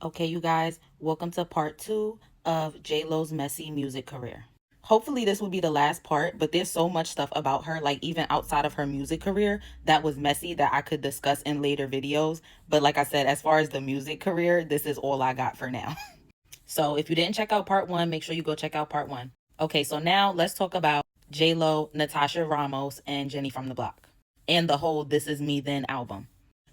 Okay, you guys, welcome to part 2 of J.Lo's messy music career. Hopefully this will be the last part, but there's so much stuff about her, like even outside of her music career, that was messy that I could discuss in later videos. But like I said, as far as the music career, this is all I got for now. So if you didn't check out part 1, make sure you go check out part 1. Okay, so now let's talk about J.Lo, Natasha Ramos, and Jenny from the Block, and the whole This Is Me Then album.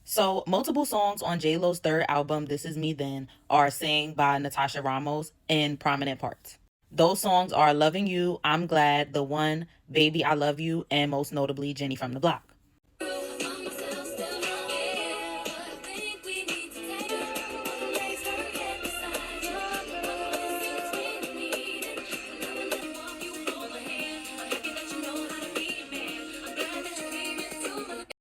So, multiple songs on J.Lo's third album, This Is Me Then, are sang by Natasha Ramos in prominent parts. Those songs are Loving You, I'm Glad, The One, Baby I Love You, and most notably, Jenny from the Block.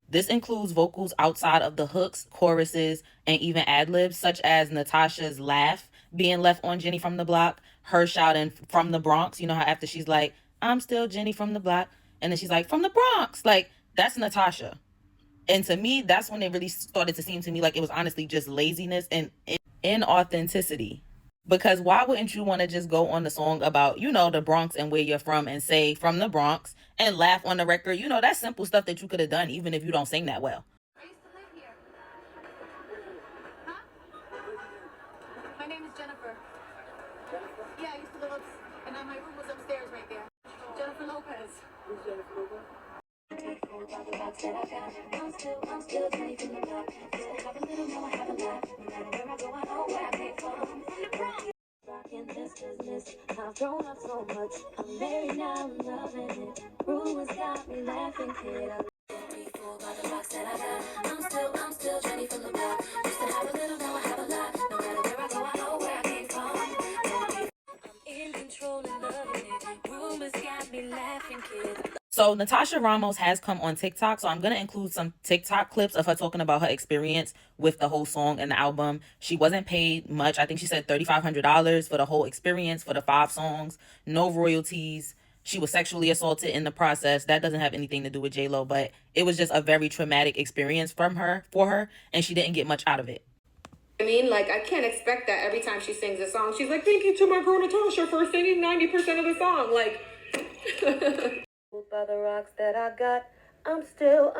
This includes vocals outside of the hooks, choruses, and even ad-libs, such as Natasha's laugh being left on Jenny from the Block, her shouting from the Bronx. You know how after she's like, I'm still Jenny from the Block, and then she's like, from the Bronx. Like, that's Natasha. And to me, that's when it really started to seem to me like it was honestly just laziness and inauthenticity. Because why wouldn't you want to just go on the song about, the Bronx and where you're from and say from the Bronx and laugh on the record? That's simple stuff that you could have done even if you don't sing that well. I used to live here. Huh? My name is Jennifer. Jennifer? Yeah, I used to live and then my room was upstairs right there. Jennifer Lopez. Who's Jennifer Lopez? I'm still Jenny from the block. Still have a little, now I have a lot. No matter where I go, I know where I came from. In this business, I've grown up so much. I'm married now, I'm loving it. Rumors got me laughing, kid. I'm still Jenny from the block. Used to have a little, now I have a lot. No matter where I go, I know where I came from. I'm in control and loving it. Rumors got me laughing, kid. So Natasha Ramos has come on TikTok, so I'm going to include some TikTok clips of her talking about her experience with the whole song and the album. She wasn't paid much. I think she said $3,500 for the whole experience for the 5 songs, no royalties. She was sexually assaulted in the process. That doesn't have anything to do with J.Lo, but it was just a very traumatic experience for her, and she didn't get much out of it. I mean, like, I can't expect that every time she sings a song. She's like, thank you to my girl Natasha for singing 90% of the song. Like, by the rocks that I got, I'm still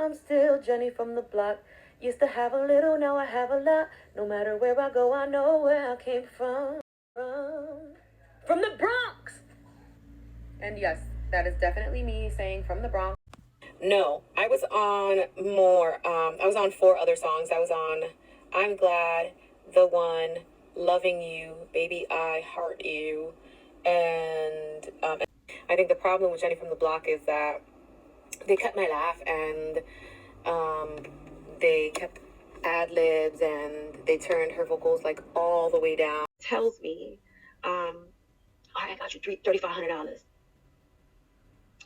Jenny from the block. Used to have a little, now I have a lot. No matter where I go, I know where I came from. From the Bronx. And yes, that is definitely me saying from the Bronx. no, I was on more. I was on 4 other songs. I was on I'm Glad, The One, Loving You, Baby I Heart You, and I think the problem with Jenny from the Block is that they cut my laugh and they kept ad libs and they turned her vocals like all the way down. Tells me, all right, I got you $3,500.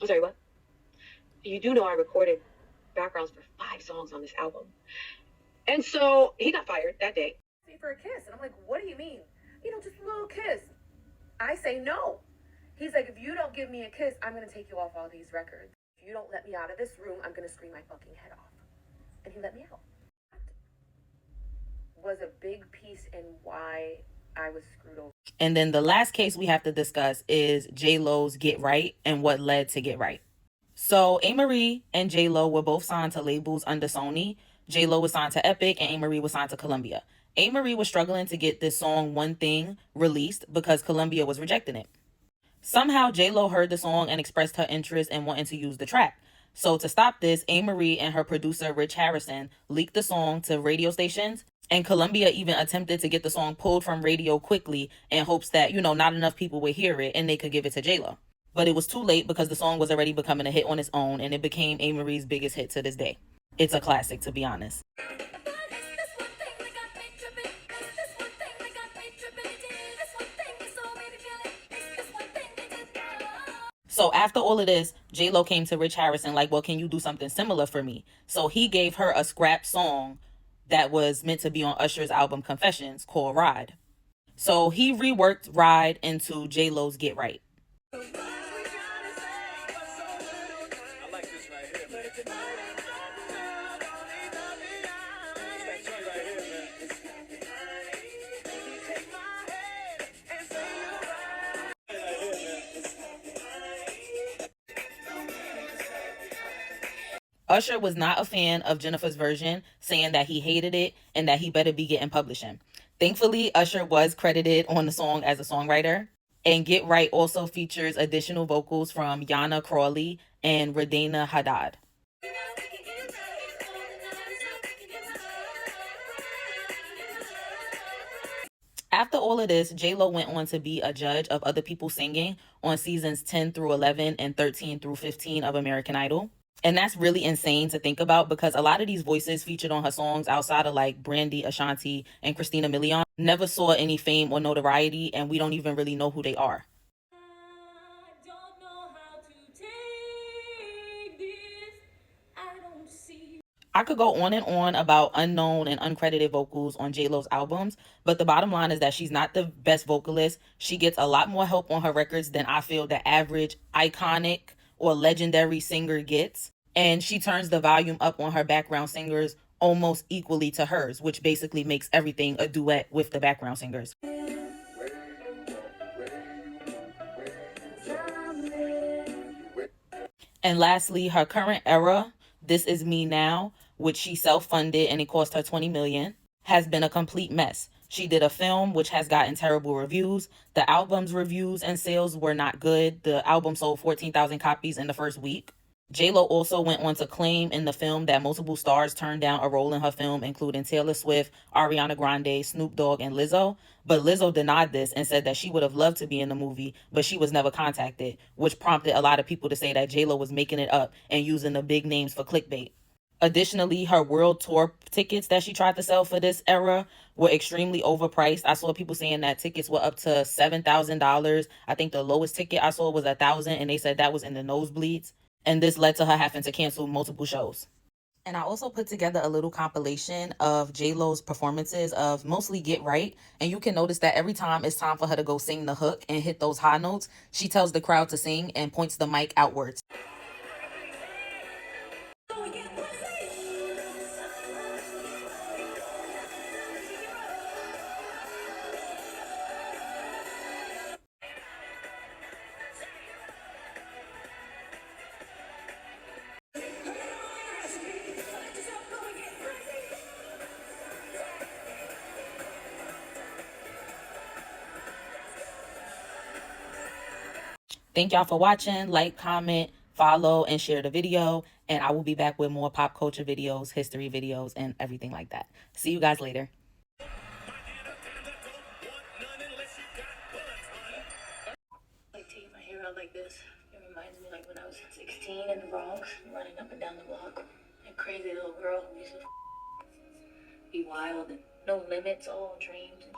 I'm sorry, what? You do know I recorded backgrounds for 5 songs on this album. And so he got fired that day. For a kiss. And I'm like, what do you mean? Just a little kiss. I say no. He's like, if you don't give me a kiss, I'm going to take you off all these records. If you don't let me out of this room, I'm going to scream my fucking head off. And he let me out. Was a big piece in why I was screwed over. And then the last case we have to discuss is J.Lo's Get Right and what led to Get Right. So Amerie and J.Lo were both signed to labels under Sony. J.Lo was signed to Epic and Amerie was signed to Columbia. Amerie was struggling to get this song One Thing released because Columbia was rejecting it. Somehow J.Lo heard the song and expressed her interest in wanting to use the track. So to stop this, Amerie and her producer Rich Harrison leaked the song to radio stations, and Columbia even attempted to get the song pulled from radio quickly in hopes that, not enough people would hear it and they could give it to J.Lo. But it was too late because the song was already becoming a hit on its own, and it became Amerie's biggest hit to this day. It's a classic, to be honest. So after all of this, J.Lo came to Rich Harrison like, well, can you do something similar for me? So he gave her a scrap song that was meant to be on Usher's album Confessions called Ride. So he reworked Ride into J.Lo's Get Right. Usher was not a fan of Jennifer's version, saying that he hated it and that he better be getting publishing. Thankfully, Usher was credited on the song as a songwriter. And Get Right also features additional vocals from Yana Crawley and Radina Haddad. After all of this, J.Lo went on to be a judge of other people singing on seasons 10 through 11 and 13 through 15 of American Idol. And that's really insane to think about because a lot of these voices featured on her songs outside of like Brandy, Ashanti, and Christina Milian never saw any fame or notoriety, and we don't even really know who they are. I could go on and on about unknown and uncredited vocals on J.Lo's albums, but the bottom line is that she's not the best vocalist. She gets a lot more help on her records than I feel the average iconic or legendary singer gets. And she turns the volume up on her background singers almost equally to hers, which basically makes everything a duet with the background singers. And lastly, her current era, This Is Me Now, which she self-funded and it cost her $20 million, has been a complete mess. She did a film which has gotten terrible reviews. The album's reviews and sales were not good. The album sold 14,000 copies in the first week. J.Lo also went on to claim in the film that multiple stars turned down a role in her film, including Taylor Swift, Ariana Grande, Snoop Dogg, and Lizzo. But Lizzo denied this and said that she would have loved to be in the movie, but she was never contacted, which prompted a lot of people to say that J.Lo was making it up and using the big names for clickbait. Additionally, her world tour tickets that she tried to sell for this era were extremely overpriced. I saw people saying that tickets were up to $7,000. I think the lowest ticket I saw was $1,000, and they said that was in the nosebleeds. And this led to her having to cancel multiple shows. And I also put together a little compilation of J.Lo's performances of mostly Get Right. And you can notice that every time it's time for her to go sing the hook and hit those high notes, she tells the crowd to sing and points the mic outwards. Thank y'all for watching. Like, comment, follow, and share the video. And I will be back with more pop culture videos, history videos, and everything like that. See you guys later. Like taking my hair out like this, it reminds me like when I was 16 in the Bronx, running up and down the block. A crazy little girl who used to be wild and no limits, all dreams.